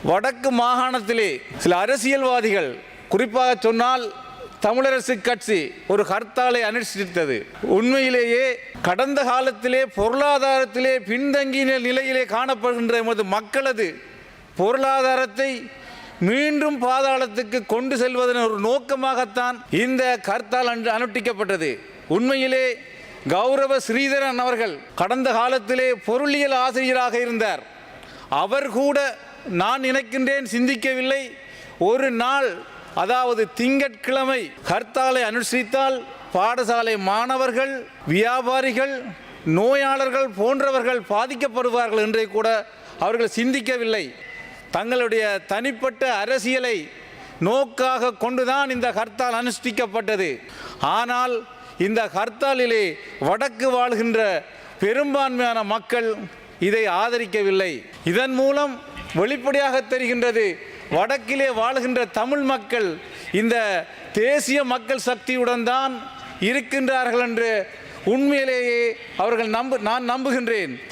வடக்கு மாகாணத்திலே சில அரசியல்வாதிகள், குறிப்பாக சொன்னால் தமிழரசு கட்சி, ஒரு ஹர்த்தாலை அனுஷ்டித்தது. உண்மையிலேயே கடந்த காலத்திலே பொருளாதாரத்திலே பின்தங்கிய நிலையிலே காணப்படுகின்ற எமது மக்களது பொருளாதாரத்தை மீண்டும் பாதாளத்துக்கு கொண்டு செல்வதன் ஒரு நோக்கமாகத்தான் இந்த ஹர்த்தால் அனுஷ்டிக்கப்பட்டது. உண்மையிலே கௌரவ ஸ்ரீதரன் அவர்கள் கடந்த காலத்திலே பொருளியல் ஆசிரியராக இருந்தார். அவர் கூட நான் நினைக்கின்றேன், சிந்திக்கவில்லை, ஒரு நாள், அதாவது திங்கட்கிழமை ஹர்த்தாலை அனுஷ்டித்தால் பாடசாலை மாணவர்கள், வியாபாரிகள், நோயாளர்கள் போன்றவர்கள் பாதிக்கப்படுவார்கள் என்றே கூட அவர்கள் சிந்திக்கவில்லை. தங்களுடைய தனிப்பட்ட அரசியலை நோக்காக கொண்டுதான் இந்த ஹர்த்தால் அனுஷ்டிக்கப்பட்டது. ஆனால் இந்த ஹர்த்தாலிலே வடக்கு வாழ்கின்ற பெரும்பான்மையான மக்கள் இதை ஆதரிக்கவில்லை. இதன் மூலம் வெளிப்படையாக தெரிகின்றது, வடக்கிலே வாழ்கின்ற தமிழ் மக்கள் இந்த தேசிய மக்கள் சக்தியுடன் தான் இருக்கின்றார்கள் என்று உண்மையிலேயே அவர்கள் நான் நம்புகின்றேன்.